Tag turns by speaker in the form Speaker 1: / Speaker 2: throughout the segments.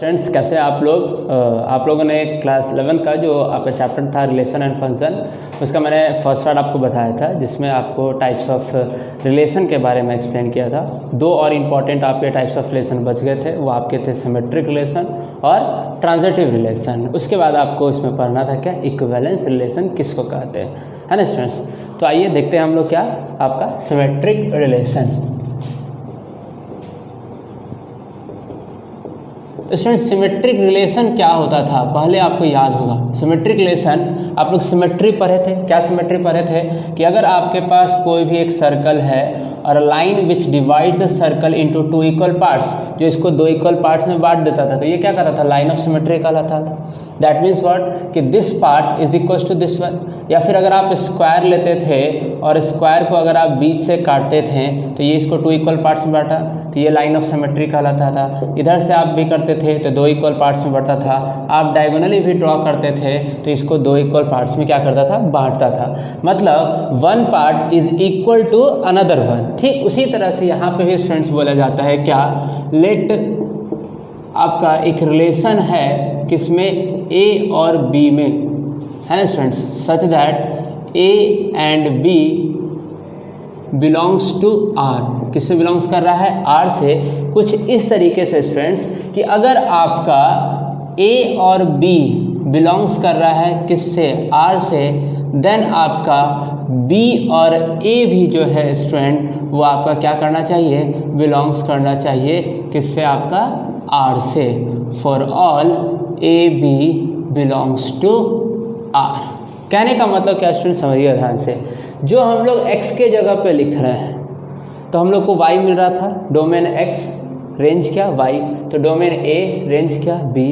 Speaker 1: Students कैसे आप लोग आप लोगों ने क्लास 11 का जो आपका चैप्टर था रिलेशन एंड फंक्शन, उसका मैंने फर्स्ट पार्ट आपको बताया था जिसमें आपको टाइप्स ऑफ रिलेशन के बारे में एक्सप्लेन किया था। दो और इम्पॉर्टेंट आपके टाइप्स ऑफ रिलेशन बच गए थे, वो आपके थे सिमेट्रिक रिलेशन और ट्रांजिटिव रिलेशन। उसके बाद आपको इसमें पढ़ना था क्या, इक्विवेलेंस रिलेशन किसको कहते हैं, है ना स्टूडेंट्स। तो आइए देखते हैं हम लोग क्या आपका symmetric relation. Student symmetric relation क्या होता था पहले आपको याद होगा। सिमेट्रिक रिलेशन आप लोग सिमेट्री पढ़े थे। क्या सिमेट्री पढ़े थे कि अगर आपके पास कोई भी एक सर्कल है और line which divide the circle into two equal parts, जो इसको दो इक्वल पार्ट्स में बांट देता था, तो ये क्या कहता था, लाइन ऑफ सिमेट्री कहलाता था। दैट मीन्स व्हाट कि this part is equals to this one. या फिर अगर आप स्क्वायर लेते थे और स्क्वायर को अगर आप बीच से काटते थे तो ये इसको टू इक्वल पार्ट्स में बांटा, तो ये लाइन ऑफ सिमेट्री कहलाता था। इधर से आप भी करते थे तो दो इक्वल पार्ट्स में बांटता था। आप डायगोनली भी ड्रॉ करते थे तो इसको दो इक्वल पार्ट्स में क्या करता था, बांटता था। मतलब one part is equal to another one. ठीक उसी तरह से यहाँ पे भी स्टूडेंट्स बोला जाता है क्या, लेट आपका एक रिलेशन है किसमें, ए और बी में, है ना students, such that A and B belongs to R. किससे बिलोंग्स कर रहा है, आर से। कुछ इस तरीके से स्टूडेंट्स कि अगर आपका ए और बी बिलोंग्स कर रहा है किससे, आर से, देन आपका बी और ए भी जो है स्टूडेंट वो आपका क्या करना चाहिए, बिलोंग्स करना चाहिए किससे, आपका आर से। For all A B belongs to R. कहने का मतलब क्या स्टूडेंट, समझिए ध्यान से। जो हम लोग x के जगह पे लिख रहे हैं तो हम लोग को y मिल रहा था, डोमेन x, रेंज क्या y, तो डोमेन a, रेंज क्या b।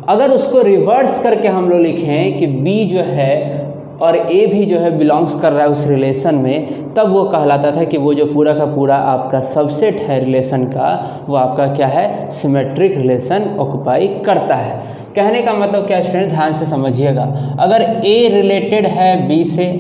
Speaker 1: अगर उसको रिवर्स करके हम लोग लिखें कि b जो है और a भी जो है बिलोंग्स कर रहा है उस रिलेशन में, तब वो कहलाता था कि वो जो पूरा का पूरा आपका सबसेट है रिलेशन का, वो आपका क्या है, सिमेट्रिक रिलेशन ऑक्युपाई करता है। कहने का मतलब क्या स्टूडेंट, ध्यान से समझिएगा। अगर a रिलेटेड है b से,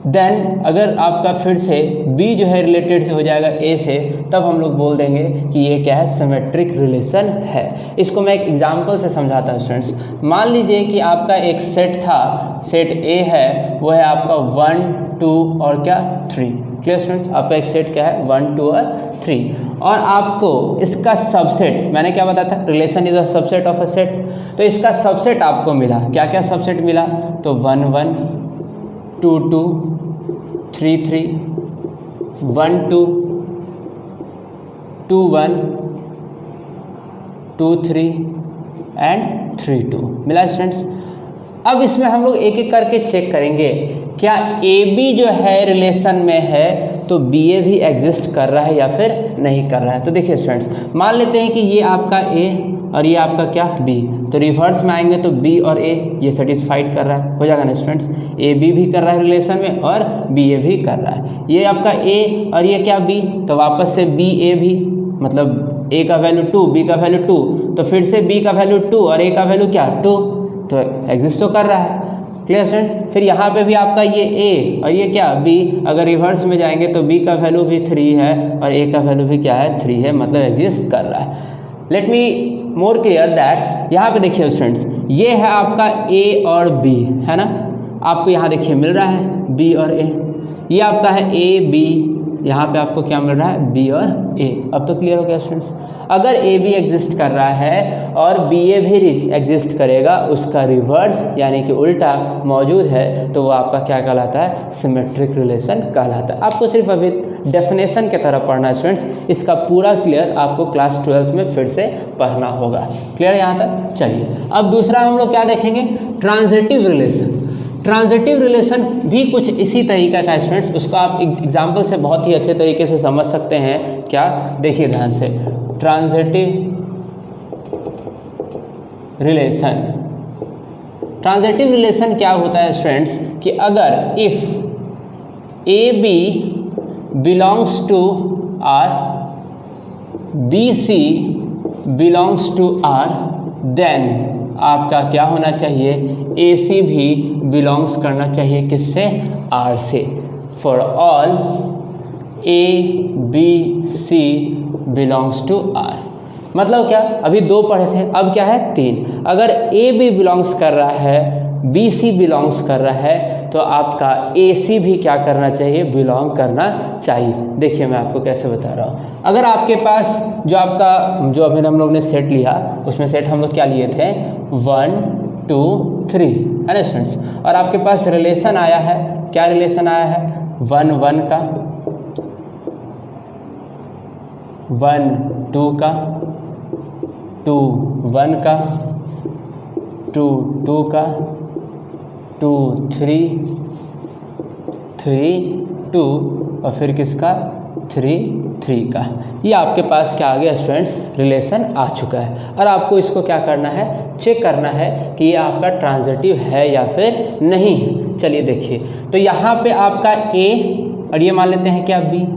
Speaker 1: देन अगर आपका फिर से b जो है रिलेटेड से हो जाएगा a से, तब हम लोग बोल देंगे कि ये क्या है, सिमेट्रिक रिलेशन है। इसको मैं एक एग्जांपल से समझाता हूँ स्टूडेंट्स। मान लीजिए कि आपका एक सेट था, सेट a है, वो है आपका 1 2 और क्या 3। क्लियर स्टूडेंट्स, आपका एक सेट क्या है, 1 2 और 3, और आपको इसका सबसेट, मैंने क्या बताया था, relation is a subset of a set, तो इसका सबसेट आपको मिला। क्या क्या सबसेट मिला, तो 1 1 2 2 3 3 1 2 2 1 2 3 एंड 3 2 मिला स्टूडेंट्स। अब इसमें हम लोग एक एक करके चेक करेंगे, क्या ए बी जो है रिलेशन में है तो बी ए भी एग्जिस्ट कर रहा है या फिर नहीं कर रहा है। तो देखिए स्टूडेंट्स, मान लेते हैं कि ये आपका ए और ये आपका क्या, बी, तो रिवर्स में आएंगे तो बी और ए ये सेटिस्फाइड कर रहा है, हो जाएगा ना स्टूडेंट्स। ए बी भी कर रहा है रिलेशन में और बी ए भी कर रहा है। ये आपका ए और ये क्या, बी, तो वापस से बी ए भी, मतलब ए का वैल्यू 2, बी का वैल्यू 2, तो फिर से बी का वैल्यू 2 और ए का वैल्यू क्या 2, तो एग्जिस्ट तो कर रहा है। Clear students. फिर यहाँ पे भी आपका ये ए और ये क्या, बी, अगर रिवर्स में जाएंगे तो बी का वैल्यू भी 3 है और ए का वैल्यू भी क्या है, 3 है, मतलब एग्जिस्ट कर रहा है। Let me more clear that, यहाँ पे देखिए स्टूडेंट्स, ये है आपका ए और बी, है ना, आपको यहाँ देखिए मिल रहा है बी और ए। ये आपका है ए बी, यहाँ पे आपको क्या मिल रहा है, बी और ए। अब तो क्लियर हो गया स्टूडेंट्स। अगर ए बी एग्जिस्ट कर रहा है और बी ए भी एग्जिस्ट करेगा, उसका रिवर्स यानी कि उल्टा मौजूद है, तो वो आपका क्या कहलाता है, सिमेट्रिक रिलेशन कहलाता है। आपको सिर्फ अभी डेफिनेशन की तरह पढ़ना है स्टूडेंट्स, इसका पूरा क्लियर आपको क्लास 12th में फिर से पढ़ना होगा। क्लियर यहाँ तक। चलिए अब दूसरा हम लोग क्या देखेंगे, ट्रांजिटिव रिलेशन। ट्रांजिटिव रिलेशन भी कुछ इसी तरीका का है स्टूडेंट्स, उसको आप एग्जाम्पल से बहुत ही अच्छे तरीके से समझ सकते हैं। क्या, देखिए ध्यान से, ट्रांजिटिव रिलेशन। ट्रांजिटिव रिलेशन क्या होता है स्टूडेंट्स कि अगर if A B belongs to R, B C belongs to R, then आपका क्या होना चाहिए, ए सी भी बिलोंग्स करना चाहिए किससे, आर से। For all A B C belongs to R. मतलब क्या, अभी 2 पढ़े थे, अब क्या है 3। अगर ए बी बिलोंग्स कर रहा है, बी सी बिलोंग्स कर रहा है, तो आपका ए सी भी क्या करना चाहिए, बिलोंग करना चाहिए। देखिए मैं आपको कैसे बता रहा हूँ। अगर आपके पास जो आपका जो अभी हम लोग ने सेट लिया, उसमें सेट हम लोग क्या लिए थे 1 2 3, है ना स्टूडेंट्स। और आपके पास रिलेशन आया है, क्या रिलेशन आया है 1 1 का, 1 2 का, 2 1 का, 2 2 का, 2 3 3 2 और फिर किसका 3 3 का। ये आपके पास क्या आ गया स्टूडेंट्स, रिलेशन आ चुका है। और आपको इसको क्या करना है, चेक करना है कि ये आपका ट्रांजिटिव है या फिर नहीं है। चलिए देखिए, तो यहाँ पे आपका ए और ये मान लेते हैं क्या बी,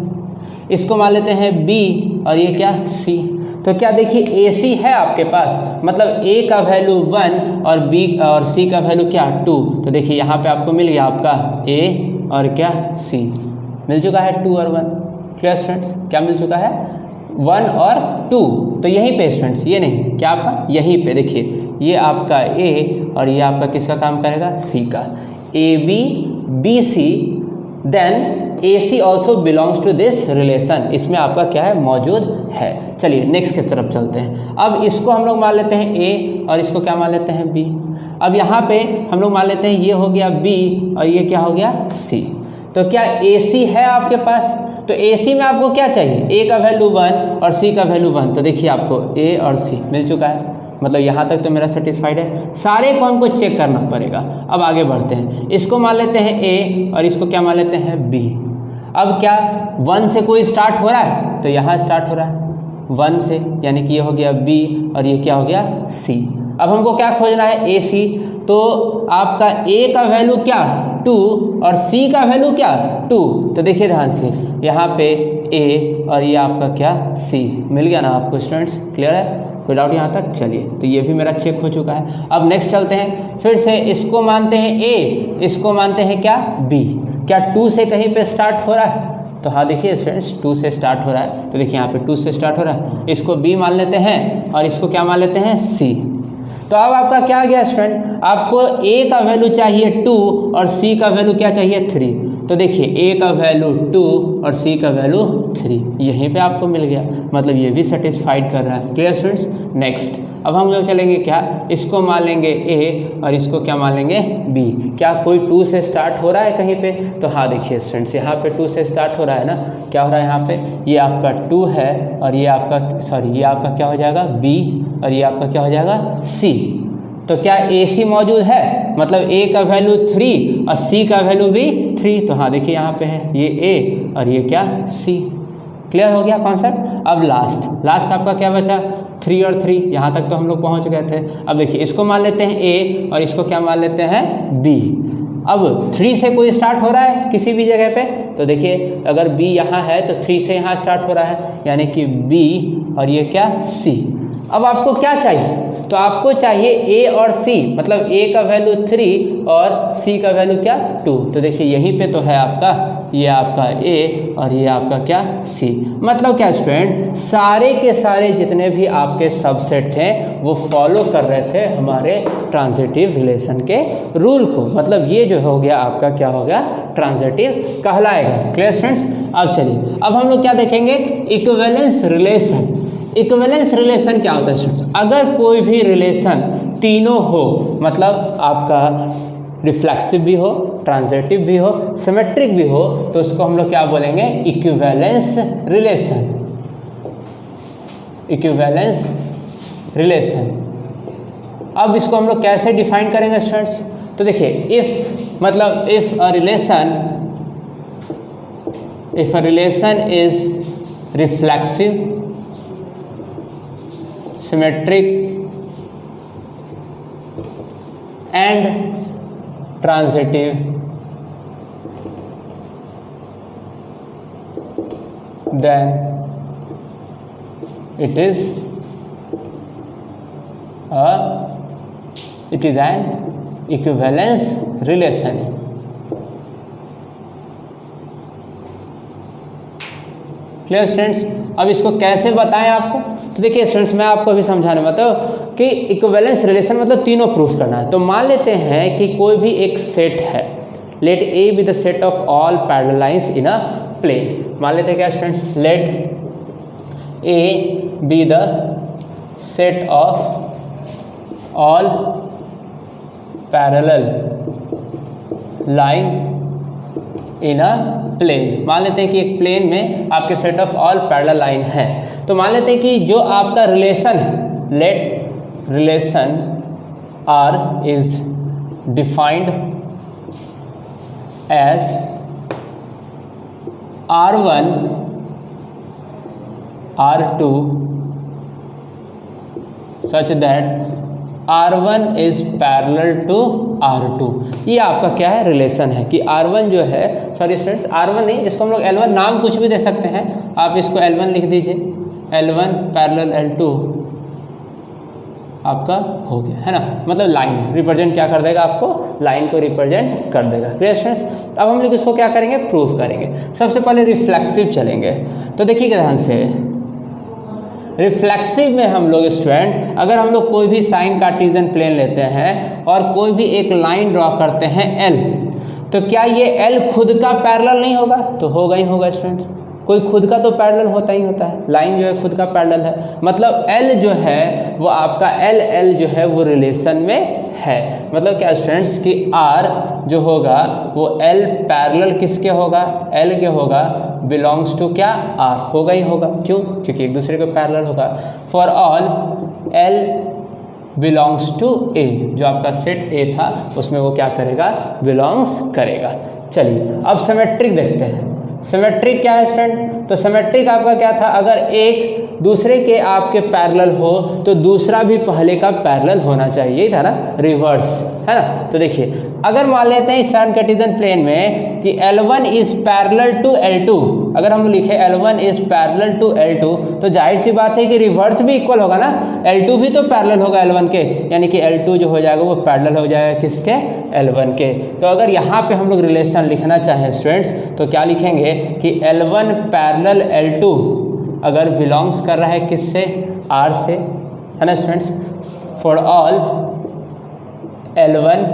Speaker 1: इसको मान लेते हैं बी और ये क्या सी। तो क्या देखिए ए सी है आपके पास, मतलब ए का वैल्यू 1 और बी और सी का वैल्यू क्या 2। तो देखिए यहाँ पे आपको मिल गया आपका ए और क्या सी, मिल चुका है 2 और 1। क्लियर स्टूडेंट्स, क्या मिल चुका है 1 और 2। तो यहीं पे स्टूडेंट्स, ये नहीं क्या आपका यहीं पे देखिए, ये आपका ए और ये आपका किसका काम करेगा सी का, A B B C, then A C also belongs to this relation, इसमें आपका क्या है मौजूद है। चलिए नेक्स्ट की तरफ चलते हैं। अब इसको हम लोग मान लेते हैं ए और इसको क्या मान लेते हैं बी। अब यहाँ पे हम लोग मान लेते हैं ये हो गया बी और ये क्या हो गया सी। तो क्या ए सी है आपके पास, तो ए सी में आपको क्या चाहिए, ए का वैल्यू 1 और सी का वैल्यू 1। तो देखिए आपको ए और सी मिल चुका है, मतलब यहाँ तक तो मेरा सेटिस्फाइड है। सारे को हमको चेक करना पड़ेगा। अब आगे बढ़ते हैं, इसको मान लेते हैं ए और इसको क्या मान लेते हैं बी। अब क्या 1 से कोई स्टार्ट हो रहा है, तो यहाँ स्टार्ट हो रहा है 1 से, यानी कि ये हो गया बी और ये क्या हो गया सी। अब हमको क्या खोजना है ए सी, तो आपका ए का वैल्यू क्या 2 और सी का वैल्यू क्या 2। तो देखिए ध्यान से, यहाँ पे ए और ये आपका क्या सी मिल गया ना आपको स्टूडेंट्स, क्लियर है, कोई डाउट यहाँ तक। चलिए तो ये भी मेरा चेक हो चुका है। अब नेक्स्ट चलते हैं, फिर से इसको मानते हैं ए, इसको मानते हैं क्या बी। क्या 2 से कहीं पे स्टार्ट हो रहा है, तो हाँ देखिए स्टूडेंट्स 2 से स्टार्ट हो रहा है। तो देखिए यहाँ पे 2 से स्टार्ट हो रहा है, इसको बी मान लेते हैं और इसको क्या मान लेते हैं सी। तो अब आपका क्या आ गया स्टूडेंट, आपको ए का वैल्यू चाहिए 2 और सी का वैल्यू क्या चाहिए 3। तो देखिए ए का वैल्यू 2 और सी का वैल्यू 3, यहीं पे आपको मिल गया, मतलब ये भी सेटिस्फाइड कर रहा है। Clear students. नेक्स्ट अब हम लोग चलेंगे क्या, इसको मान लेंगे ए और इसको क्या मान लेंगे बी। क्या कोई 2 से स्टार्ट हो रहा है कहीं पे, तो हाँ देखिए स्टूडेंट्स यहाँ पे 2 से स्टार्ट हो रहा है ना। क्या हो रहा है यहाँ पे, ये आपका 2 है और ये आपका सॉरी ये आपका क्या हो जाएगा बी और ये आपका क्या हो जाएगा सी। तो क्या ए सी मौजूद है, मतलब ए का वैल्यू 3 और सी का वैल्यू भी 3। तो हाँ देखिए यहाँ पे है ये ए और ये क्या सी। क्लियर हो गया कॉन्सेप्ट। अब लास्ट आपका क्या बचा 3 और 3, यहाँ तक तो हम लोग पहुँच गए थे। अब देखिए इसको मान लेते हैं ए और इसको क्या मान लेते हैं बी। अब 3 से कोई स्टार्ट हो रहा है किसी भी जगह पे, तो देखिए अगर बी यहाँ है तो 3 से यहाँ स्टार्ट हो रहा है, यानी कि बी और ये क्या सी। अब आपको क्या चाहिए, तो आपको चाहिए ए और सी, मतलब ए का वैल्यू 3 और सी का वैल्यू क्या 2। तो देखिए यहीं पे तो है आपका, ये आपका ए और ये आपका क्या सी। मतलब क्या स्टूडेंट, सारे के सारे जितने भी आपके सबसेट थे वो फॉलो कर रहे थे हमारे ट्रांजिटिव रिलेशन के रूल को, मतलब ये जो हो गया आपका क्या हो गया ट्रांजिटिव कहलाएगा। Clear students. अब चलिए अब हम लोग क्या देखेंगे, इक्विवेलेंस रिलेशन। इक्विवेलेंस रिलेशन क्या होता है स्टूडेंट्स, अगर कोई भी रिलेशन तीनों हो, मतलब आपका रिफ्लेक्सिव भी हो, ट्रांजिटिव भी हो, सिमेट्रिक भी हो, तो उसको हम लोग क्या बोलेंगे इक्विवेलेंस रिलेशन। Equivalence relation. अब इसको हम लोग कैसे डिफाइन करेंगे स्टूडेंट्स, तो देखिए इफ मतलब if a relation is reflexive, symmetric and transitive, then it is an equivalence relation। Clear students. अब इसको कैसे बताएं आपको, तो देखिए स्टूडेंट्स मैं आपको अभी समझाने मतलब कि इक्विवेलेंस रिलेशन मतलब तीनों प्रूफ करना है। तो मान लेते हैं कि कोई भी एक सेट है, let A B the set of all parallel lines in a plane. मान लेते हैं क्या students, let A B the set of all parallel line in a plane. मान लेते हैं कि एक प्लेन में आपके set of all parallel line है। तो मान लेते हैं कि जो आपका रिलेशन है, let relation R is defined as R1 R2 such that R1 is parallel to R2। ये आपका क्या है, रिलेशन है कि R1 जो है, सॉरी स्टूडेंट्स R1 नहीं, इसको हम लोग L1 नाम कुछ भी दे सकते हैं, आप इसको L1 लिख दीजिए, L1 पैरेलल L2 आपका हो गया है ना, मतलब लाइन रिप्रेजेंट क्या कर देगा, आपको लाइन को रिप्रेजेंट कर देगा। Clear students. अब हम लोग इसको क्या करेंगे, प्रूफ करेंगे। सबसे पहले रिफ्लेक्सिव चलेंगे, तो देखिएगा ध्यान से, रिफ्लेक्सिव में हम लोग स्टूडेंट अगर हम लोग कोई भी साइन कार्टेशियन प्लेन लेते हैं और कोई भी एक लाइन ड्रॉ करते हैं L, तो क्या ये L खुद का पैरेलल नहीं होगा, तो होगा ही होगा स्टूडेंट। कोई खुद का तो पैरेलल होता ही होता है, लाइन जो है खुद का पैरेलल है, मतलब L जो है वो आपका L जो है वो रिलेशन में है। मतलब क्या स्टूडेंट्स कि R जो होगा वो L पैरेलल किसके होगा, L के होगा, बिलोंग्स टू क्या, R होगा ही होगा। क्यों, क्योंकि एक दूसरे के पैरेलल होगा। For all L belongs to A, जो आपका सेट A था उसमें वो क्या करेगा, बिलोंग्स करेगा। चलिए अब सिमेट्रिक देखते हैं। सिमेट्रिक क्या है स्टूडेंट, तो सिमेट्रिक आपका क्या था, अगर एक दूसरे के आपके पैरेलल हो तो दूसरा भी पहले का पैरेलल होना चाहिए, यही था ना, रिवर्स है ना। तो देखिए अगर मान लेते हैं इस साइन कार्टेशियन प्लेन में कि L1 is parallel to L2, अगर हम लिखे L1 is parallel to L2 तो जाहिर सी बात है कि रिवर्स भी इक्वल होगा ना, L2 भी तो पैरेलल होगा L1 के, यानी कि L2 जो हो जाएगा वो पैरेलल हो जाएगा किसके, L1 के। तो अगर यहाँ पे हम लोग रिलेशन लिखना चाहें स्टूडेंट्स तो क्या लिखेंगे कि L1 पैरेलल L2 अगर बिलोंग्स कर रहा है किससे, R से, है ना students. For all L1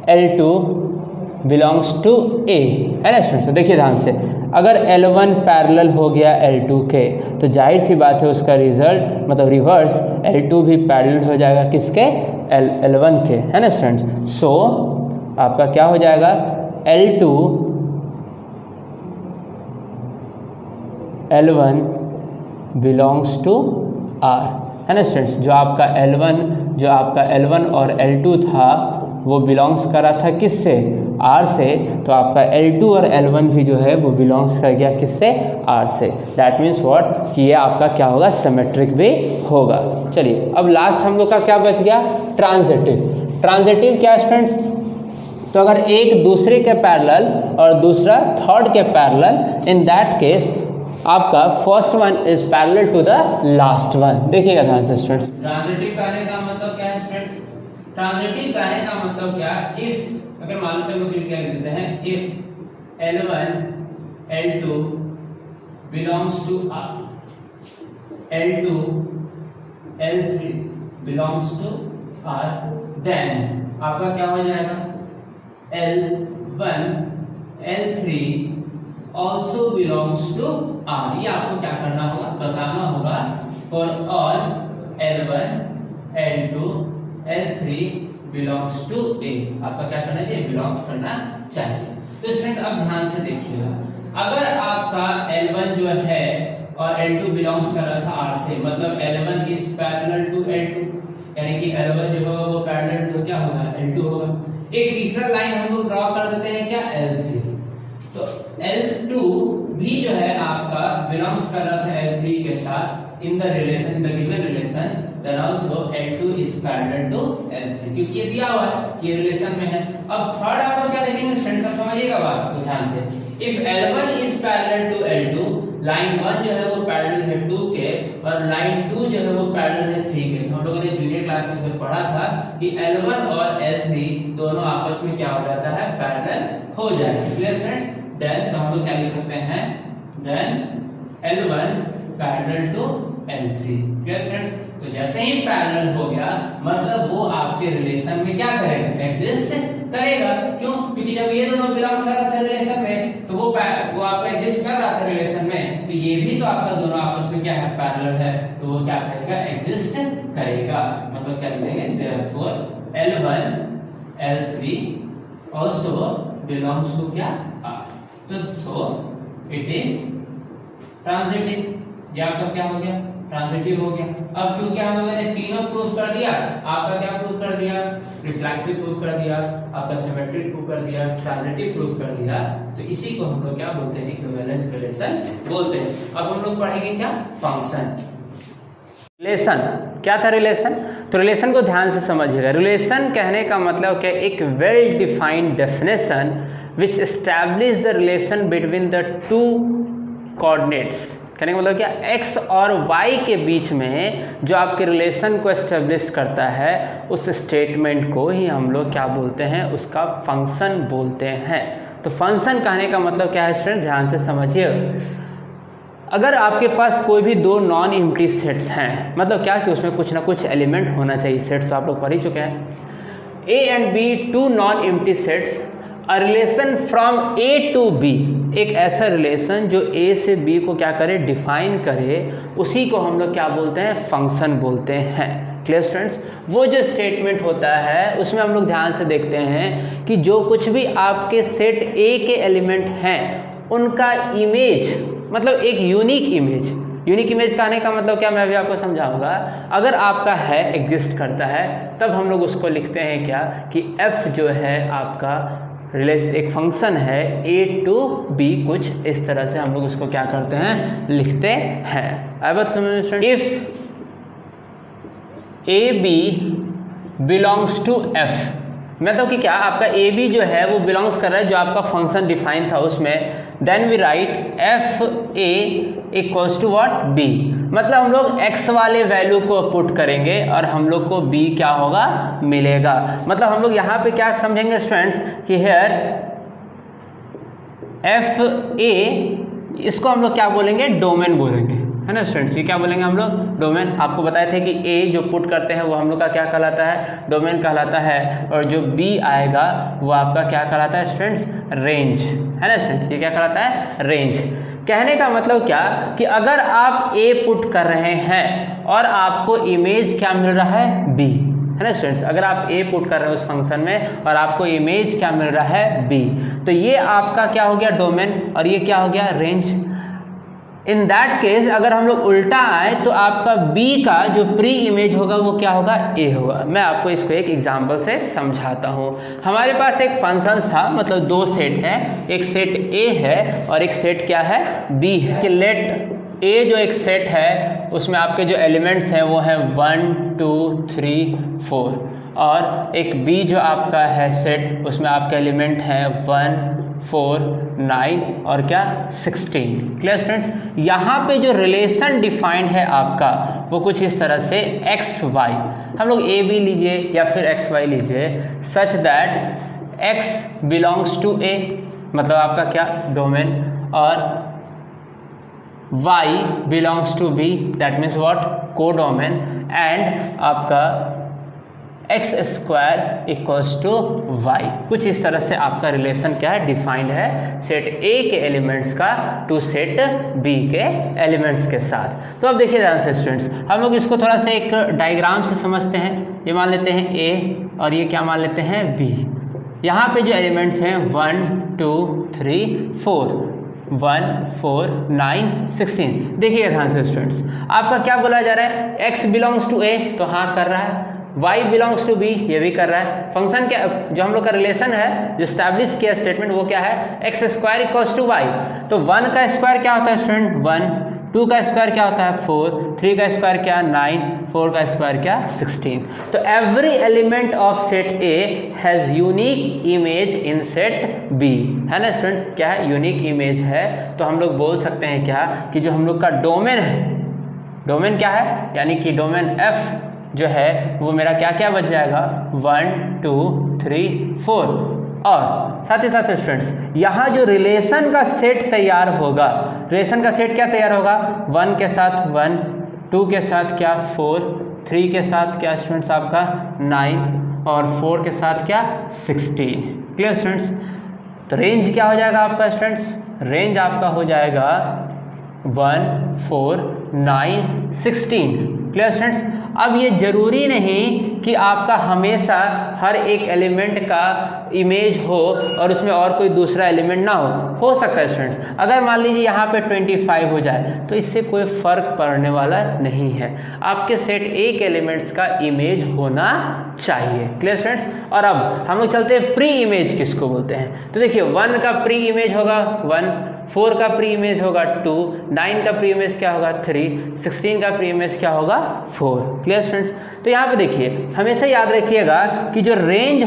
Speaker 1: L2 belongs to A, है ना स्टूडेंट्स। तो देखिए ध्यान से, अगर L1 पैरेलल हो गया L2 के तो जाहिर सी बात है उसका रिजल्ट मतलब रिवर्स L2 भी पैरेलल हो जाएगा किसके, L1 के, है ना स्टूडेंट्स। सो आपका क्या हो जाएगा, L1 बिलोंग्स टू R, है ना स्टूडेंट्स। जो आपका L1 और L2 था वो बिलोंग्स कर रहा था किससे, R से, तो आपका L2 और L1 भी जो है वो बिलोंग्स कर गया किससे, R से। दैट मीन्स व्हाट कि ये आपका क्या होगा, सिमेट्रिक भी होगा। चलिए अब लास्ट हम लोग का क्या बच गया, ट्रांजिटिव। ट्रांजिटिव क्या स्टूडेंट्स, तो अगर एक दूसरे के पैरेलल और दूसरा थर्ड के पैरेलल, इन दैट केस आपका first one is parallel to the last one. देखिएगा ध्यान से स्टूडेंट्स, ट्रांजिटिव कहने का मतलब क्या है स्टूडेंट्स, ट्रांजिटिव कहने का मतलब क्या, इफ अगर मान लो हम क्या लिख देते हैं, if L1 L2 belongs to R, L2 L3 belongs to R, then आपका क्या हो जाएगा, L1 L3 also belongs to R। ये आपको क्या करना होगा, बताना होगा। For all L1 L2 L3 belongs to A, आपका क्या करना चाहिए, बिलोंग्स करना चाहिए। तो स्टूडेंट अब ध्यान से देखिएगा, अगर आपका L1 जो है और L2 बिलोंग्स कर रहा था R से, मतलब L1 is parallel to L2, यानी कि L1 जो होगा वो पैरेलल टू क्या होगा, L2 होगा। एक तीसरा लाइन हम लोग ड्रॉ कर देते हैं क्या, L3, तो L2 भी जो है आपका बिलोंग्स कर रहा था L3 के साथ in the relation, the given relation, then also L2 is parallel to L3, क्योंकि ये दिया हुआ है कि ये रिलेशन में है। अब थर्ड आपको क्या देखेंगे फ्रेंड्स, सब समझिएगा बात को ध्यान से। If L1 is parallel to L2, line 1 जो है वो पैरेलल है 2 के और लाइन 2 जो है वो पैरेलल है 3 के। तो हम लोगों ने जूनियर क्लास में जो पढ़ा था कि L1 और L3 दोनों आपस में क्या हो जाता है, पैरेलल हो जाएगा। क्लियर फ्रेंड्स, देन तो हम लोग क्या लिख सकते हैं, then L1 parallel to L3। Clear friends? तो जैसे ही पैरेलल हो गया मतलब वो आपके रिलेशन में क्या करेगा, एग्जिस्ट करेगा। क्यों? क्योंकि जब ये दोनों बिलोंग कर रहे थे रिलेशन में तो वो आपका एग्जिस्ट कर रहा था रिलेशन में, तो ये भी तो आपका दोनों आपस में क्या है, पैरेलल है, तो वो क्या करेगा, एग्जिस्ट करेगा। मतलब क्या लिखेंगे, therefore L1 L3 also belongs to क्या, R। तो सो इट इज ट्रांजिटिव। ये आपका क्या हो गया, ट्रांजिटिव हो गया। अब क्योंकि हम लोगों ने तीनों प्रूफ कर दिया, आपका क्या प्रूफ कर दिया, रिफ्लेक्सिव प्रूफ कर दिया, आपका सिमेट्रिक प्रूफ कर दिया, ट्रांजिटिव प्रूफ कर दिया, तो इसी को हम लोग क्या बोलते हैं, इक्विवेलेंस रिलेशन बोलते हैं। अब हम लोग पढ़ेंगे क्या, फंक्शन। रिलेशन क्या था, रिलेशन? तो रिलेशन को ध्यान से समझिएगा। रिलेशन कहने का मतलब क्या, एक well defined definition which establish the relation between the two coordinates. कहने का मतलब क्या, x और y के बीच में जो आपके रिलेशन को एस्टेब्लिश करता है उस स्टेटमेंट को ही हम लोग क्या बोलते हैं, उसका फंक्शन बोलते हैं। तो फंक्शन कहने का मतलब क्या है स्टूडेंट, ध्यान से समझिए। अगर आपके पास कोई भी दो नॉन एम्प्टी सेट्स हैं, मतलब क्या कि उसमें कुछ ना कुछ एलिमेंट होना चाहिए। सेट्स तो आप लोग पढ़ ही चुके हैं। A and B, to non empty sets, a relation from A to B, एक ऐसा रिलेशन जो A से B को क्या करे, डिफाइन करे, उसी को हम लोग क्या बोलते हैं, फंक्शन बोलते हैं। Clear students? वो जो स्टेटमेंट होता है उसमें हम लोग ध्यान से देखते हैं कि जो कुछ भी आपके सेट A के एलिमेंट हैं उनका इमेज, मतलब एक यूनिक इमेज। यूनिक इमेज कहने का मतलब क्या, मैं अभी आपको समझाऊंगा। अगर आपका है, एग्जिस्ट करता है, तब हम लोग उसको लिखते हैं क्या, कि f जो है आपका रिलेशन, एक फंक्शन है A टू B, कुछ इस तरह से हम लोग उसको क्या करते हैं, लिखते हैं। आई बात समझ? If AB belongs to F, मतलब कि क्या, आपका ए बी जो है वो बिलोंग्स कर रहा है जो आपका फंक्शन डिफाइन था उसमें, then we write F A equals to what, B. मतलब हम लोग x वाले वैल्यू को पुट करेंगे और हम लोग को b क्या होगा, मिलेगा। मतलब हम लोग यहाँ पे क्या समझेंगे स्टूडेंट्स, कि हेयर एफ ए, इसको हम लोग क्या बोलेंगे, डोमेन बोलेंगे, है ना स्टूडेंट्स। ये क्या बोलेंगे हम लोग, डोमेन। आपको बताए थे कि ए जो पुट करते हैं वो हम लोग का क्या कहलाता है, डोमेन कहलाता है, और जो बी आएगा वो आपका क्या कहलाता है स्टूडेंट्स, रेंज, है ना स्टूडेंट्स। ये क्या कहलाता है, रेंज। कहने का मतलब क्या, कि अगर आप ए पुट कर रहे हैं और आपको इमेज क्या मिल रहा है, बी, है ना स्टूडेंट्स। अगर आप ए पुट कर रहे हो उस फंक्शन में और आपको इमेज क्या मिल रहा है, बी, तो ये आपका क्या हो गया, डोमेन, और ये क्या हो गया, रेंज। इन दैट केस अगर हम लोग उल्टा आए तो आपका B का जो प्री इमेज होगा वो क्या होगा, A होगा। मैं आपको इसको एक एग्जांपल से समझाता हूँ। हमारे पास एक फंक्शन था, मतलब दो सेट है, एक सेट A है और एक सेट क्या है, B है। कि लेट A जो एक सेट है उसमें आपके जो एलिमेंट्स हैं वो हैं 1 2 3 4, और एक B जो आपका है सेट, उसमें आपके एलिमेंट हैं 1 4 9 और क्या 16। Clear students? यहाँ पे जो रिलेशन डिफाइंड है आपका वो कुछ इस तरह से एक्स वाई, हम लोग ए बी लीजिए या फिर एक्स वाई लीजिए, such that X belongs to A, मतलब आपका क्या, डोमेन, और y belongs to b, that means what, codomain, and आपका X square equals to Y. कुछ इस तरह से आपका रिलेशन क्या है, डिफाइंड है सेट ए के एलिमेंट्स का टू सेट बी के एलिमेंट्स के साथ। तो अब देखिए ध्यान से स्टूडेंट्स, हम लोग इसको थोड़ा सा एक डायग्राम से समझते हैं। ये मान लेते हैं ए और ये क्या मान लेते हैं, बी। यहाँ पे जो एलिमेंट्स हैं 1 2 3 4, 1 4 9 16। देखिएगा ध्यान से स्टूडेंट्स, आपका क्या बोला जा रहा है, x बिलोंग्स टू ए, तो हाँ कर रहा है, y बिलोंग्स टू b, ये भी कर रहा है। फंक्शन क्या, जो हम लोग का रिलेशन है जो स्टैब्लिश किया स्टेटमेंट, वो क्या है, X square equals to Y. तो 1 का स्क्वायर क्या होता है स्टूडेंट, 1, 2 का स्क्वायर क्या होता है 4, 3 का स्क्वायर क्या 9, 4 का स्क्वायर क्या 16। तो every element of set A has unique image in set B, है ना स्टूडेंट। क्या है, यूनिक इमेज है। तो हम लोग बोल सकते हैं क्या, कि जो हम लोग का डोमेन है, डोमेन क्या है, यानी कि डोमेन एफ जो है वो मेरा क्या क्या बच जाएगा, 1 2 3 4, और साथ ही साथ स्टूडेंट्स यहाँ जो रिलेशन का सेट तैयार होगा, रिलेशन का सेट क्या तैयार होगा, 1 के साथ 1, 2 के साथ क्या 4, 3 के साथ क्या स्टूडेंट्स आपका 9 और 4 के साथ क्या 16। Clear students. तो रेंज क्या हो जाएगा आपका स्टूडेंट्स, रेंज आपका हो जाएगा 1, 4, 9, 16। Clear students. अब ये ज़रूरी नहीं कि आपका हमेशा हर एक एलिमेंट का इमेज हो और उसमें और कोई दूसरा एलिमेंट ना हो सकता है स्टूडेंट्स। अगर मान लीजिए यहाँ पे 25 हो जाए तो इससे कोई फ़र्क पड़ने वाला नहीं है, आपके सेट एक एलिमेंट्स का इमेज होना चाहिए। Clear students. और अब हम लोग चलते हैं प्री इमेज किसको बोलते हैं। तो देखिए 1 का प्री इमेज होगा 1, 4 का प्री इमेज होगा 2, 9 का प्री इमेज क्या होगा 3, 16 का प्री इमेज क्या होगा 4। Clear students. तो यहाँ पे देखिए हमेशा याद रखिएगा कि जो रेंज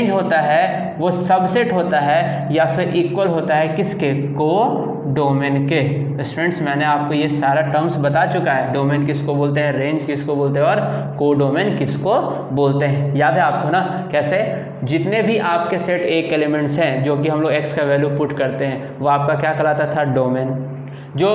Speaker 1: होता है वो सबसेट होता है या फिर इक्वल होता है किसके, को डोमेन के। स्टूडेंट्स मैंने आपको ये सारा टर्म्स बता चुका है, डोमेन किसको बोलते हैं, रेंज किसको बोलते हैं और को डोमेन किसको बोलते हैं। याद है आपको ना कैसे, जितने भी आपके सेट एक एलिमेंट्स हैं जो कि हम लोग x का वैल्यू पुट करते हैं वो आपका क्या कहलाता था, डोमेन। जो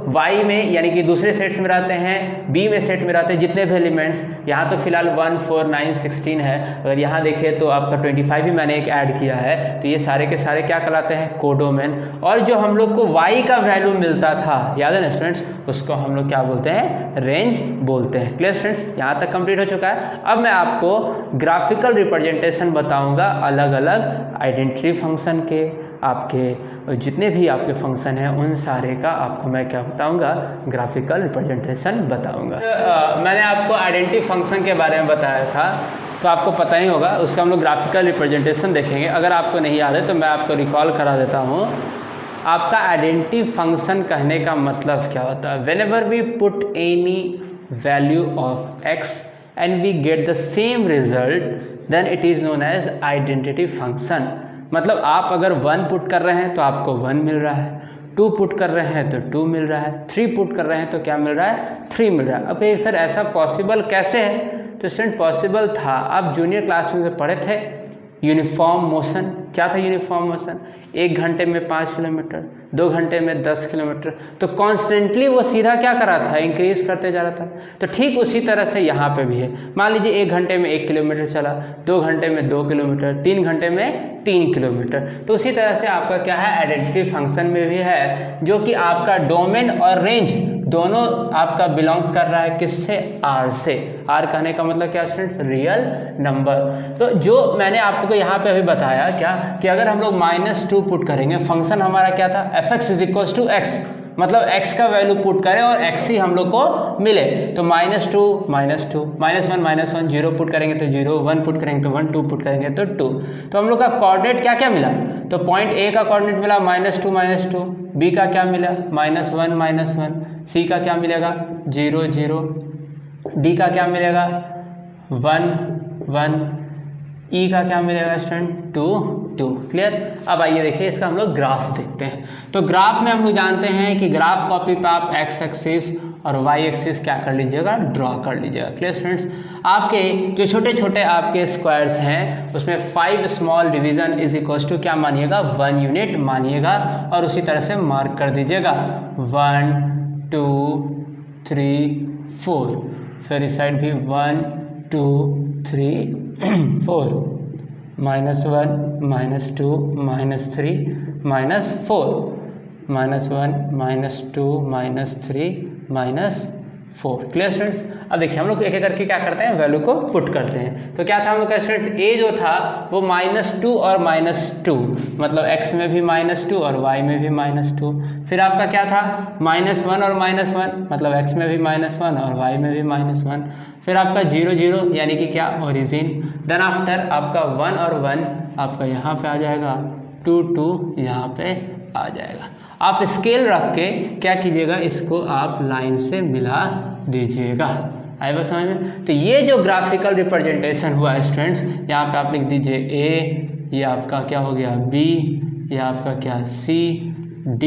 Speaker 1: y में यानी कि दूसरे सेट्स में रहते हैं, b में सेट में रहते हैं जितने भी एलिमेंट्स, यहाँ तो फिलहाल 1, 4, 9, 16 है, अगर यहाँ देखें तो आपका 25 भी मैंने एक ऐड किया है, तो ये सारे के सारे क्या कहलाते हैं, कोडोमेन। और जो हम लोग को y का वैल्यू मिलता था, याद है ना स्टूडेंट्स, उसको हम लोग क्या बोलते हैं, रेंज बोलते हैं। Clear students. यहाँ तक कंप्लीट हो चुका है। अब मैं आपको ग्राफिकल रिप्रेजेंटेशन बताऊँगा अलग अलग आइडेंटिटी फंक्शन के, आपके जितने भी आपके फंक्शन हैं उन सारे का आपको मैं क्या बताऊंगा, ग्राफिकल रिप्रेजेंटेशन बताऊंगा। मैंने आपको आइडेंटिटी फंक्शन के बारे में बताया था तो आपको पता ही होगा, उसका हम लोग ग्राफिकल रिप्रेजेंटेशन देखेंगे। अगर आपको नहीं याद है तो मैं आपको रिकॉल करा देता हूँ। आपका आइडेंटिटी फंक्शन कहने का मतलब क्या होता है, whenever we put any value of x and we get the same result then it is known as identity function. मतलब आप अगर 1 पुट कर रहे हैं तो आपको 1 मिल रहा है, 2 पुट कर रहे हैं तो 2 मिल रहा है, 3 पुट कर रहे हैं तो क्या मिल रहा है, 3 मिल रहा है। अब सर ऐसा पॉसिबल कैसे है, तो स्टूडेंट पॉसिबल था, आप जूनियर क्लास में पढ़े थे यूनिफॉर्म मोशन। क्या था यूनिफॉर्म मोशन, 1 घंटे में 5 किलोमीटर, 2 घंटे में 10 किलोमीटर, तो कॉन्स्टेंटली वो सीधा क्या कर रहा था, इंक्रीज करते जा रहा था। तो ठीक उसी तरह से यहाँ पे भी है। मान लीजिए 1 घंटे में 1 किलोमीटर चला, 2 घंटे में 2 किलोमीटर, 3 घंटे में 3 किलोमीटर। तो उसी तरह से आपका क्या है, आइडेंटिटी फंक्शन में भी है, जो कि आपका डोमेन और रेंज दोनों आपका बिलोंग्स कर रहा है किससे, आर से। आर कहने का मतलब क्या स्टूडेंट्स, रियल नंबर। तो जो मैंने आपको यहाँ पे अभी बताया क्या, कि अगर हम लोग -2 पुट करेंगे, फंक्शन हमारा क्या था, f(x) = x, मतलब x का वैल्यू पुट करें और x ही हम लोग को मिले, तो -2, -1, 0 पुट करेंगे तो 0, 1 पुट करेंगे तो 1, 2 पुट करेंगे तो 2। तो हम लोग का कोऑर्डिनेट क्या क्या मिला, तो पॉइंट A का कोऑर्डिनेट मिला -2, B का क्या मिला -1, C का क्या मिलेगा 0, 0, D का क्या मिलेगा 1, 1, E का क्या मिलेगा स्टूडेंट 2, 2। क्लियर। अब आइए देखिए इसका हम लोग ग्राफ देखते हैं। तो ग्राफ में हम लोग जानते हैं कि ग्राफ कॉपी पे आप x एक्सिस और y एक्सिस क्या कर लीजिएगा, ड्रॉ कर लीजिएगा। Clear students. आपके जो छोटे छोटे आपके स्क्वायर्स हैं उसमें 5 small division is equal to क्या मानिएगा, 1 यूनिट मानिएगा और उसी तरह से मार्क कर दीजिएगा 1, 2, 3, 4। फिर इस साइड भी 1, 2, 3, 4, -1, -2, -3, -4, -1, -2, -3, -4। Clear students. अब देखिए हम लोग एक एक करके क्या करते हैं, वैल्यू को पुट करते हैं। तो क्या था हम लोग का स्टूडेंट्स, a जो था वो -2 और -2, मतलब x में भी -2 और y में भी -2। फिर आपका क्या था -1 और -1, मतलब x में भी -1 और y में भी -1। फिर आपका 0, 0 यानी कि क्या, ओरिजिन। देन आफ्टर आपका 1 और 1 आपका यहाँ पे आ जाएगा, 2, 2 यहाँ पे आ जाएगा। आप स्केल रख के क्या कीजिएगा, इसको आप लाइन से मिला दीजिएगा। आए बस समझ में। तो ये जो ग्राफिकल रिप्रेजेंटेशन हुआ है स्टूडेंट्स, यहाँ पे आप लिख दीजिए A, ये आपका क्या हो गया B, ये आपका क्या C, D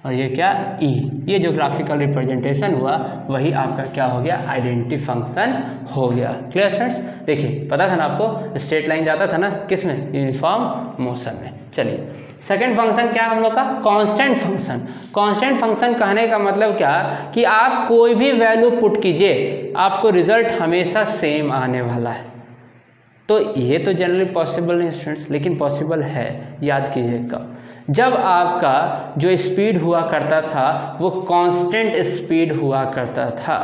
Speaker 1: और ये क्या ई। ये जो ग्राफिकल रिप्रेजेंटेशन हुआ वही आपका क्या हो गया, आइडेंटिटी फंक्शन हो गया। Clear students? देखिए पता था ना आपको, स्ट्रेट लाइन जाता था ना किस में, यूनिफॉर्म मोशन में। चलिए सेकंड फंक्शन क्या है हम लोग का, कांस्टेंट फंक्शन। कांस्टेंट फंक्शन कहने का मतलब क्या कि आप कोई भी वैल्यू पुट कीजिए आपको रिजल्ट हमेशा सेम आने वाला है। तो ये तो जनरली पॉसिबल नहीं स्टूडेंट्स, लेकिन पॉसिबल है। याद कीजिएगा, जब आपका जो स्पीड हुआ करता था वो कांस्टेंट स्पीड हुआ करता था।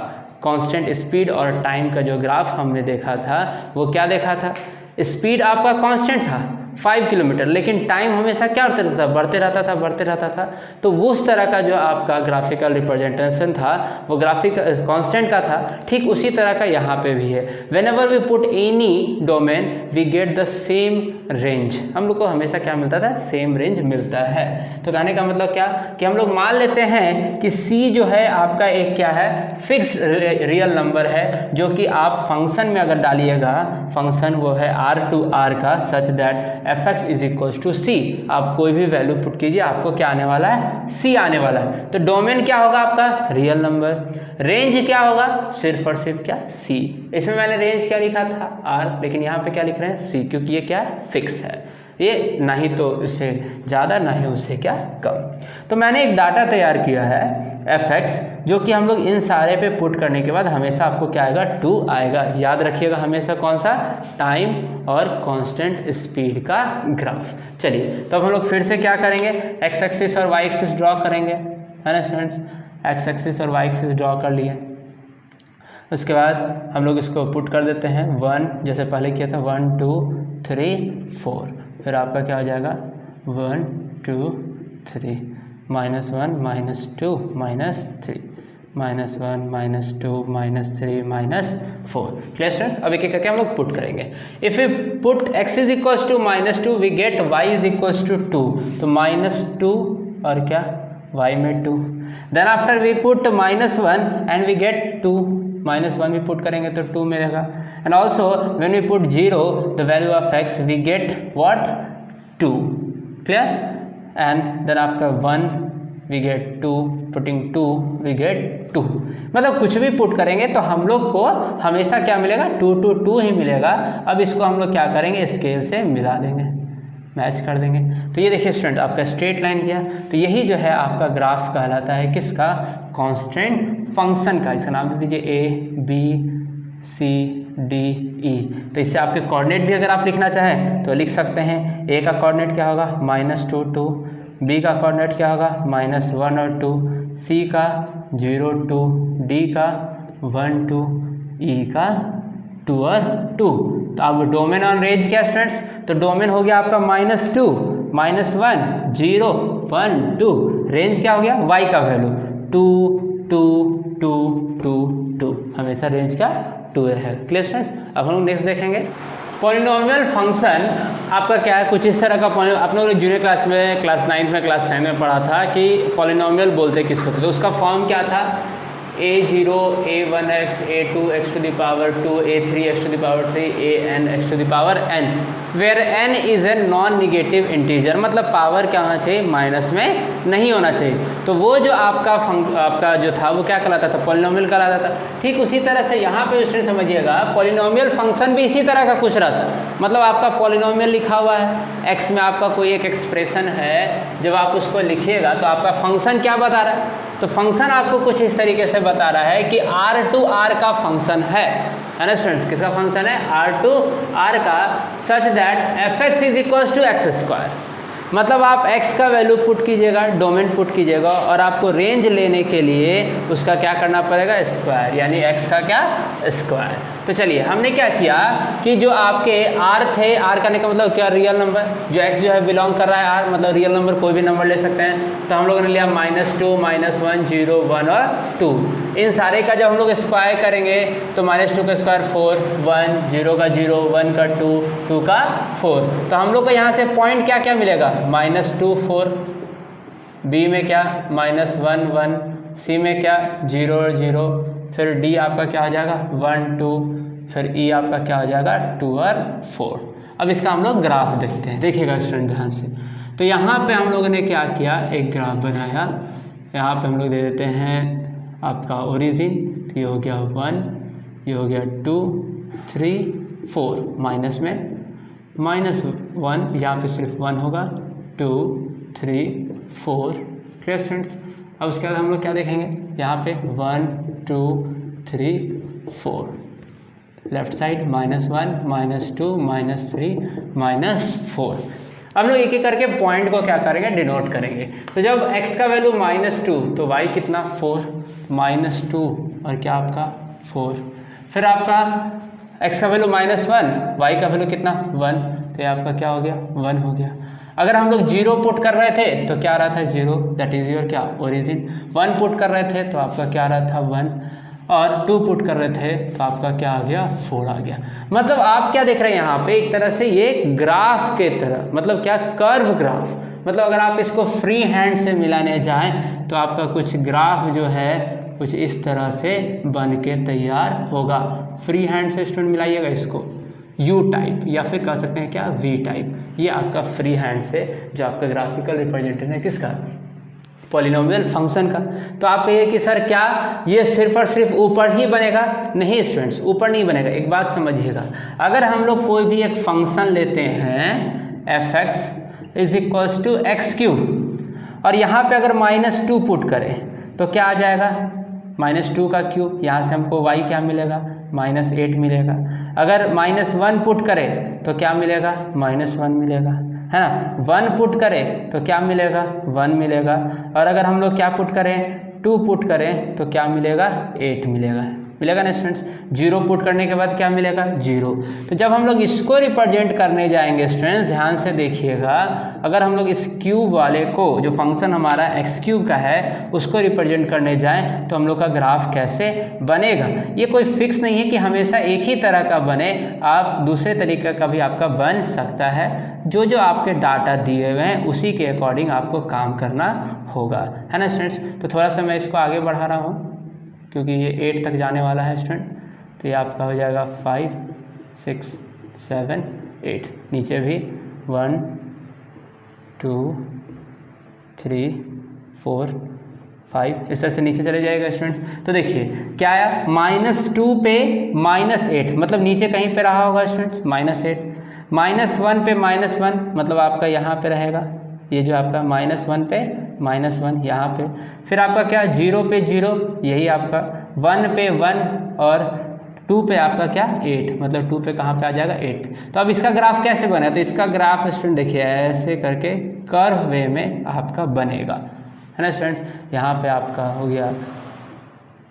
Speaker 1: कांस्टेंट स्पीड और टाइम का जो ग्राफ हमने देखा था वो क्या देखा था, स्पीड आपका कांस्टेंट था 5 किलोमीटर, लेकिन टाइम हमेशा क्या होता रहता था, बढ़ते रहता था। तो उस तरह का जो आपका ग्राफिकल रिप्रेजेंटेशन था वो ग्राफिक कांस्टेंट का था। ठीक उसी तरह का यहाँ पे भी है। Whenever we put any domain we get the same range. हम लोग को हमेशा क्या मिलता था, सेम रेंज मिलता है। तो कहने का मतलब क्या कि हम लोग मान लेते हैं कि सी जो है आपका एक क्या है, फिक्स रियल नंबर है, जो कि आप फंक्शन में अगर डालिएगा, फंक्शन वो है R का, such that fx is equal to C. आप कोई भी वैल्यू पुट कीजिए आपको क्या आने वाला है, सी आने वाला है। तो डोमेन क्या होगा आपका, रियल नंबर। रेंज क्या होगा, सिर्फ और सिर्फ क्या, सी। इसमें मैंने रेंज क्या लिखा था, r, लेकिन यहाँ पे क्या लिख रहे हैं, सी, क्योंकि ये क्या फिक्स है। ये ना ही तो इससे ज़्यादा ना ही उससे क्या कम। तो मैंने एक डाटा तैयार किया है fx, जो कि हम लोग इन सारे पे पुट करने के बाद हमेशा आपको क्या आएगा, 2 आएगा। याद रखिएगा हमेशा कौन सा, टाइम और कांस्टेंट स्पीड का ग्राफ। चलिए तो अब हम लोग फिर से क्या करेंगे, एक्स एक्सिस और वाई एक्सिस ड्रॉ करेंगे, है ना स्टूडेंट्स। एक्स एक्सिस और वाई एक्सिस ड्रॉ कर लिए, उसके बाद हम लोग इसको पुट कर देते हैं 1, जैसे पहले किया था 1 2 3 4। फिर आपका क्या हो जाएगा 1 2 3 -1 -2 -3 -1 -2 -3 -4। Clear students? अब एक एक करके हम लोग पुट करेंगे। If you put x is equals to -2 we get y is equals to 2। तो -2 और क्या, y में 2। Then after we put -1 and we get 2। -1 भी पुट करेंगे तो 2 मिलेगा। And also when we put 0 the value of x we get what, 2। Clear? And then after 1 we get 2, putting 2 we get 2। मतलब कुछ भी पुट करेंगे तो हम लोग को हमेशा क्या मिलेगा, 2 2 2 ही मिलेगा। अब इसको हम लोग क्या करेंगे, स्केल से मिला देंगे, मैच कर देंगे। तो ये देखिए स्टूडेंट, आपका स्ट्रेट लाइन गया। तो यही जो है आपका ग्राफ कहलाता है किसका, कांस्टेंट फंक्शन का। इसका नाम दे दीजिए A B C D E। तो इससे आपके कोऑर्डिनेट भी अगर आप लिखना चाहें तो लिख सकते हैं। A का कोऑर्डिनेट क्या होगा, -2 2, B का कोऑर्डिनेट क्या होगा, -1 और 2, C का 0 2, D का 1 2, E का 2 और 2। तो अब डोमेन ऑन रेंज क्या स्टूडेंट्स, तो डोमेन हो गया आपका -2 -1 0 1 2। रेंज क्या हो गया, y का वैल्यू 2 2 2 2 2, हमेशा रेंज का 2 है। Clear students? अब हम लोग नेक्स्ट देखेंगे पॉलिनोमियल फंक्शन। आपका क्या है, कुछ इस तरह का आप लोगों ने जूनियर क्लास में, क्लास 9 में, क्लास 10 में पढ़ा था कि पॉलिनोमियल बोलते किसको थे। तो उसका फॉर्म क्या था, a0 a1x a2x to the power 2 a3x to the power 3 anx to the power n, where n is a non negative integer. मतलब पावर क्या होना चाहिए, माइनस में नहीं होना चाहिए। तो वो जो आपका जो था वो क्या कहलाता था, पॉलिनोमियल कहलाता था। ठीक उसी तरह से यहाँ पे स्टूडेंट समझिएगा, पॉलिनोमियल फंक्शन भी इसी तरह का कुछ रहता है। मतलब आपका पॉलिनोमियल लिखा हुआ है, x में आपका कोई एक एक्सप्रेशन है, जब आप उसको लिखिएगा तो आपका फंक्शन क्या बता रहा है, तो फंक्शन आपको कुछ इस तरीके से बता रहा है कि R का फंक्शन है ना स्टूडेंट्स। किसका फंक्शन है, R का, such that fx is equals to x²। मतलब आप x का वैल्यू पुट कीजिएगा, डोमेन पुट कीजिएगा, और आपको रेंज लेने के लिए उसका क्या करना पड़ेगा, स्क्वायर, यानी x का क्या, स्क्वायर। तो चलिए हमने क्या किया कि जो आपके r थे, r करने का मतलब क्या, रियल नंबर, जो x जो है बिलोंग कर रहा है r, मतलब रियल नंबर कोई भी नंबर ले सकते हैं। तो हम लोगों ने लिया -2 -1 0 1 और 2। इन सारे का जब हम लोग स्क्वायर करेंगे तो -2 का स्क्वायर 4, 1 0 का 0, 1 का 2, 2 का 4। तो हम लोग को यहाँ से पॉइंट क्या क्या मिलेगा, -2 4, B में क्या -1 1, C में क्या 0 और 0, फिर D आपका क्या हो जाएगा 1 2, फिर E आपका क्या हो जाएगा 2 और 4। अब इसका हम लोग ग्राफ देखते हैं, देखिएगा स्टूडेंट ध्यान से। तो यहाँ पे हम लोगों ने क्या किया, एक ग्राफ बनाया यहाँ पे हम लोग दे देते हैं आपका ओरिजिन, तो ये हो गया 1, ये हो गया 2 3 4, माइनस में -1, यहाँ पे सिर्फ 1 होगा, 2 3 4। Clear students. अब उसके बाद हम लोग क्या देखेंगे, यहाँ पे 1 2 3 4, लेफ्ट साइड -1 -2 -3 -4। अब लोग एक एक करके पॉइंट को क्या करेंगे, डिनोट करेंगे। तो जब x का वैल्यू -2 तो y कितना 4, -2 और क्या आपका 4। फिर आपका x का वैल्यू -1, y का वैल्यू कितना 1, तो ये आपका क्या हो गया 1 हो गया। अगर हम लोग 0 पुट कर रहे थे तो क्या आ रहा था 0, दैट इज योर क्या ओरिजिन। 1 पुट कर रहे थे तो आपका क्या आ रहा था 1, और 2 पुट कर रहे थे तो आपका क्या आ गया 4 आ गया। मतलब आप क्या देख रहे हैं यहाँ पे, एक तरह से ये ग्राफ के तरह, मतलब क्या कर्व ग्राफ। मतलब अगर आप इसको फ्री हैंड से मिलाने जाएं तो आपका कुछ ग्राफ जो है कुछ इस तरह से बन के तैयार होगा। फ्री हैंड से स्टूडेंट मिलाइएगा इसको, यू टाइप या फिर कह सकते हैं क्या वी टाइप। ये आपका फ्री हैंड से जो आपका ग्राफिकल रिप्रेजेंटेशन है किसका, पॉलिनोमियल फंक्शन का। तो आप कहिए कि सर क्या ये सिर्फ और सिर्फ ऊपर ही बनेगा? नहीं स्टूडेंट्स, ऊपर नहीं बनेगा। एक बात समझिएगा, अगर हम लोग कोई भी एक फंक्शन लेते हैं f(x) = x³ और यहाँ पे अगर -2 पुट करें तो क्या आ जाएगा, -2 का क्यूब। यहाँ से हमको y क्या मिलेगा, -8 मिलेगा। अगर -1 पुट करें तो क्या मिलेगा, -1 मिलेगा, है ना। 1 पुट करें तो क्या मिलेगा, 1 मिलेगा। और अगर हम लोग क्या पुट करें, 2 पुट करें तो क्या मिलेगा, 8 मिलेगा ना स्टूडेंट्स। 0 पुट करने के बाद क्या मिलेगा, 0। तो जब हम लोग इसको रिप्रेजेंट करने जाएंगे स्टूडेंट्स, ध्यान से देखिएगा, अगर हम लोग इस क्यूब वाले को, जो फंक्शन हमारा x³ का है, उसको रिप्रेजेंट करने जाएं तो हम लोग का ग्राफ कैसे बनेगा। ये कोई फिक्स नहीं है कि हमेशा एक ही तरह का बने, आप दूसरे तरीके का भी आपका बन सकता है। जो जो आपके डाटा दिए हुए हैं उसी के अकॉर्डिंग आपको काम करना होगा, है ना स्टूडेंट्स। तो थोड़ा सा मैं इसको आगे बढ़ा रहा हूँ क्योंकि ये 8 तक जाने वाला है स्टूडेंट। तो ये आपका हो जाएगा 5 6 7 8, नीचे भी 1 2 3 4 5, इस तरह से नीचे चले जाएगा स्टूडेंट। तो देखिए क्या आया, -2 पे -8, मतलब नीचे कहीं पे रहा होगा स्टूडेंट -8। -1 पे -1 मतलब आपका यहाँ पे रहेगा, ये जो आपका -1 पे -1 यहाँ पे। फिर आपका क्या, 0 पे 0, यही आपका 1 पे 1 और 2 पे आपका क्या 8, मतलब 2 पे कहाँ पे आ जाएगा 8। तो अब इसका ग्राफ कैसे बना, तो इसका ग्राफ स्टूडेंट देखिए ऐसे करके कर्व वे में आपका बनेगा, है ना स्टूडेंट्स। यहाँ पे आपका हो गया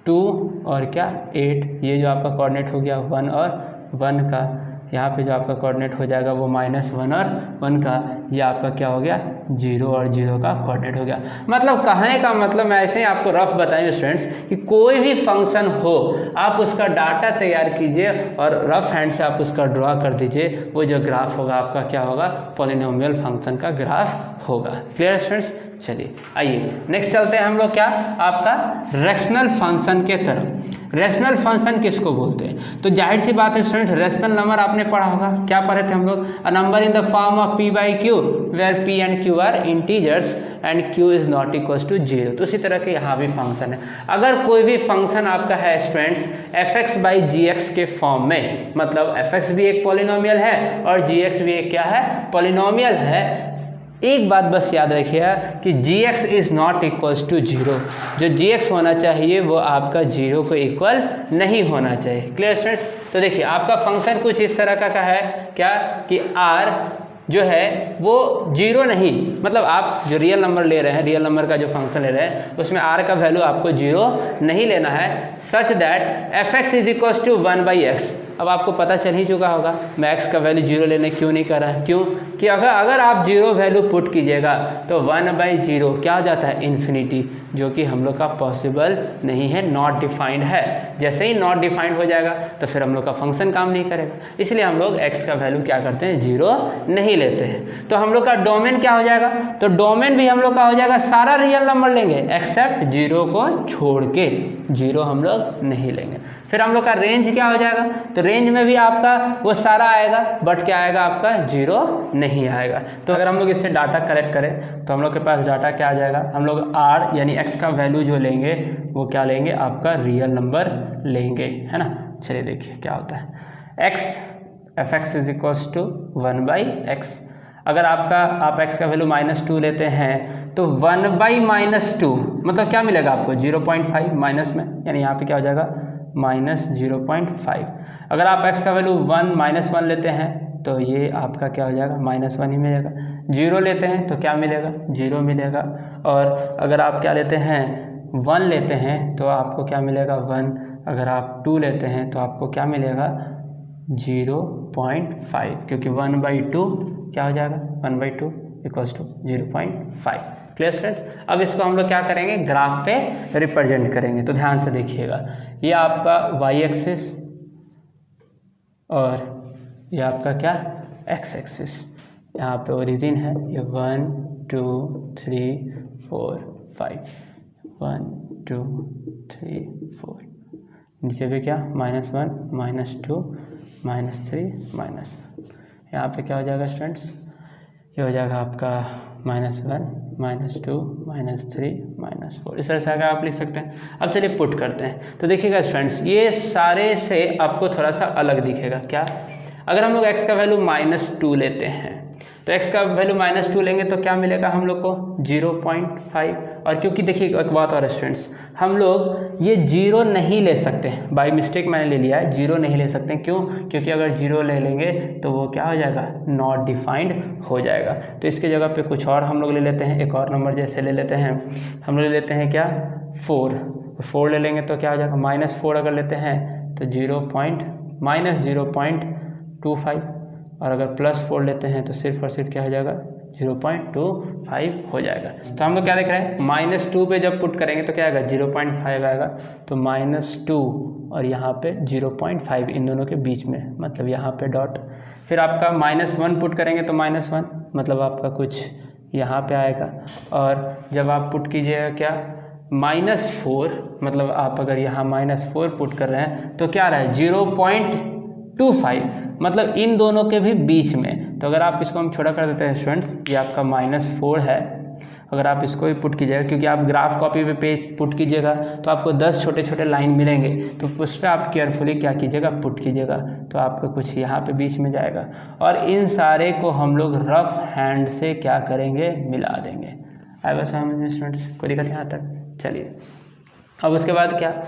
Speaker 1: 2 और क्या 8, ये जो आपका कोऑर्डिनेट हो गया 1 और 1 का। यहाँ पे जो आपका कोऑर्डिनेट हो जाएगा वो -1 और 1 का, ये आपका क्या हो गया 0 और 0 का कोऑर्डिनेट हो गया। मतलब कहने का मतलब मैं ऐसे ही आपको रफ बताएंगे स्टूडेंट्स कि कोई भी फंक्शन हो, आप उसका डाटा तैयार कीजिए और रफ हैंड से आप उसका ड्रॉ कर दीजिए, वो जो ग्राफ होगा आपका क्या होगा, पॉलिनोमियल फंक्शन का ग्राफ होगा। Clear students. चलिए आइए नेक्स्ट चलते हैं हम लोग क्या, आपका रेशनल फंक्शन के तरफ। रेशनल फंक्शन किसको बोलते हैं, तो जाहिर सी बात है स्टूडेंट, रेशनल नंबर आपने पढ़ा होगा। क्या पढ़े थे हम लोग, a number in the form of p/q where p and q are integers and q is not equals to 0। तो उसी तरह के यहाँ भी फंक्शन है। अगर कोई भी फंक्शन आपका है स्टूडेंट्स f(x/gx) के फॉर्म में, मतलब f(x) भी एक पॉलिनोमियल है और gx भी एक क्या है, पॉलिनोमियल है। एक बात बस याद रखिएगा कि gx is not equals to 0। जो gx होना चाहिए वो आपका 0 को इक्वल नहीं होना चाहिए। Clear students. तो देखिए आपका फंक्शन कुछ इस तरह का है क्या, कि r जो है वो 0 नहीं, मतलब आप जो रियल नंबर ले रहे हैं, रियल नंबर का जो फंक्शन ले रहे हैं उसमें r का वैल्यू आपको 0 नहीं लेना है, such that f(x) is equals to 1/x। अब आपको पता चल ही चुका होगा मैं x का वैल्यू 0 लेने क्यों नहीं कर रहा है, क्यों कि अगर आप 0 वैल्यू पुट कीजिएगा तो 1/0 क्या हो जाता है, इन्फिनिटी, जो कि हम लोग का पॉसिबल नहीं है, नॉट डिफाइंड है। जैसे ही नॉट डिफाइंड हो जाएगा तो फिर हम लोग का फंक्शन काम नहीं करेगा, इसलिए हम लोग x का वैल्यू क्या करते हैं, 0 नहीं लेते हैं। तो हम लोग का डोमेन क्या हो जाएगा, तो डोमेन भी हम लोग का हो जाएगा सारा रियल नंबर लेंगे एक्सेप्ट 0 को छोड़ के, 0 हम लोग नहीं लेंगे। फिर हम लोग का रेंज क्या हो जाएगा, तो रेंज में भी आपका वो सारा आएगा, बट क्या आएगा आपका 0 नहीं आएगा। तो अगर हम लोग इससे डाटा कलेक्ट करें तो हम लोग के पास डाटा क्या आ जाएगा, हम लोग r यानी x का वैल्यू जो लेंगे वो क्या लेंगे, आपका रियल नंबर लेंगे, है ना। चलिए देखिए क्या होता है, x f(x) is equals to 1/x। अगर आप x का वैल्यू -2 लेते हैं तो 1/-2 मतलब क्या मिलेगा आपको 0.5 माइनस में, यानी यहाँ पे क्या हो जाएगा -0.5। अगर आप x का वैल्यू -1 लेते हैं तो ये आपका क्या हो जाएगा -1 ही मिलेगा। 0 लेते हैं तो क्या मिलेगा 0 मिलेगा। और अगर आप क्या लेते हैं 1 लेते हैं तो आपको क्या मिलेगा 1। अगर आप 2 लेते हैं तो आपको क्या मिलेगा 0.5, क्योंकि 1/2 क्या हो जाएगा 1/2 इक्वल्स टू 0.5। Clear students. अब इसको हम लोग क्या करेंगे, ग्राफ पे रिप्रेजेंट करेंगे। तो ध्यान से देखिएगा, ये आपका y एक्सिस और ये आपका क्या x एक्सिस, यहाँ पे ओरिजिन है, ये 1 2 3 4 5 1 2 3 4, नीचे पे क्या -1 -2 -3 माइनस, यहाँ पे क्या हो जाएगा स्टूडेंट्स, ये हो जाएगा आपका -1 -2 -3 -4। इस तरह से अगर आप लिख सकते हैं। अब चलिए पुट करते हैं। तो देखिएगा स्टूडेंट्स, ये सारे से आपको थोड़ा सा अलग दिखेगा। क्या, अगर हम लोग x का वैल्यू -2 लेते हैं तो x का वैल्यू -2 लेंगे तो क्या मिलेगा हम लोग को 0.5। और क्योंकि देखिए एक बात और स्टूडेंट्स, हम लोग ये 0 नहीं ले सकते, बाय मिस्टेक मैंने ले लिया है, 0 नहीं ले सकते। क्यों, क्योंकि अगर 0 ले लेंगे तो वो क्या हो जाएगा नॉट डिफाइंड हो जाएगा। तो इसके जगह पे कुछ और हम लोग ले लेते हैं, एक और नंबर जैसे ले लेते हैं, हम लोग ले लेते हैं क्या 4 ले लेंगे तो क्या हो जाएगा -4 अगर लेते हैं तो -0.25, और अगर +4 लेते हैं तो सिर्फ और सिर्फ क्या हो जाएगा 0.25 हो जाएगा। तो हम लोग क्या देख रहे हैं, -2 पे जब पुट करेंगे तो क्या आएगा 0.5 आएगा। तो -2 और यहाँ पे 0.5 इन दोनों के बीच में, मतलब यहाँ पे डॉट। फिर आपका -1 पुट करेंगे तो -1 मतलब आपका कुछ यहाँ पे आएगा। और जब आप पुट कीजिएगा क्या -4, मतलब आप अगर यहाँ -4 पुट कर रहे हैं तो क्या रहा है 0.25, मतलब इन दोनों के भी बीच में। तो अगर आप इसको हम छोटा कर देते हैं स्टूडेंट्स, ये आपका -4 है। अगर आप इसको भी पुट कीजिएगा, क्योंकि आप ग्राफ कॉपी पे पेज पुट कीजिएगा तो आपको 10 छोटे छोटे लाइन मिलेंगे, तो उस पर आप केयरफुली क्या कीजिएगा पुट कीजिएगा, तो आपका कुछ यहाँ पे बीच में जाएगा। और इन सारे को हम लोग रफ हैंड से क्या करेंगे मिला देंगे। आएगा समझ में स्टूडेंट्स, कोई दिक्कत यहाँ तक। चलिए अब उसके बाद क्या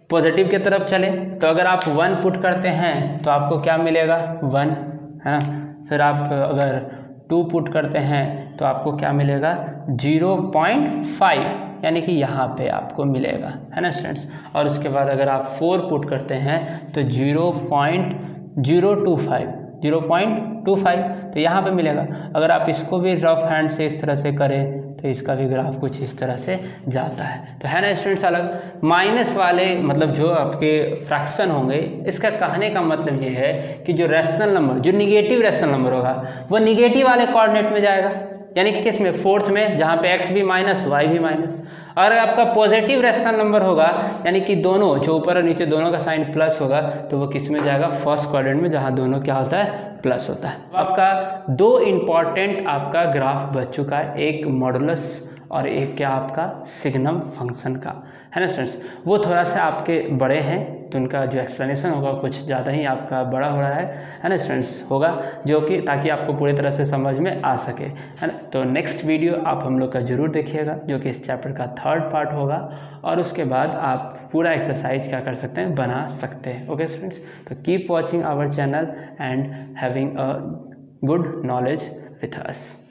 Speaker 1: पॉजिटिव की तरफ चले, तो अगर आप 1 पुट करते हैं तो आपको क्या मिलेगा 1, है ना। फिर आप अगर 2 पुट करते हैं तो आपको क्या मिलेगा 0.5, यानी कि यहाँ पे आपको मिलेगा, है ना स्टूडेंट्स। और उसके बाद अगर आप 4 पुट करते हैं तो 0.25 तो यहाँ पे मिलेगा। अगर आप इसको भी रफ हैंड से इस तरह से करें तो इसका भी ग्राफ कुछ इस तरह से जाता है। तो है ना स्टूडेंट्स, अलग माइनस वाले मतलब जो आपके फ्रैक्शन होंगे, इसका कहने का मतलब ये है कि जो रैशनल नंबर, जो निगेटिव रैशनल नंबर होगा वो निगेटिव वाले कोऑर्डिनेट में जाएगा, यानी कि किस में 4th में, जहाँ पे x भी माइनस y भी माइनस। और आपका पॉजिटिव रैशनल नंबर होगा, यानी कि दोनों जो ऊपर और नीचे दोनों का साइन प्लस होगा, तो वो किस में जाएगा 1st क्वाड्रेंट में, जहाँ दोनों क्या होता है प्लस होता है। आपका 2 इम्पॉर्टेंट आपका ग्राफ बच चुका है, एक मॉडुलस और एक क्या आपका सिग्नम फंक्शन का, है ना स्टूडेंट्स। वो थोड़ा सा आपके बड़े हैं तो उनका जो एक्सप्लेनेशन होगा कुछ ज़्यादा ही आपका बड़ा हो रहा है ना स्टूडेंट्स, होगा जो कि ताकि आपको पूरी तरह से समझ में आ सके, है ना। तो नेक्स्ट वीडियो आप हम लोग का ज़रूर देखिएगा, जो कि इस चैप्टर का 3rd पार्ट होगा, और उसके बाद आप पूरा एक्सरसाइज क्या कर सकते हैं बना सकते हैं। ओके स्टूडेंट्स, तो keep watching our channel and having a good knowledge with us.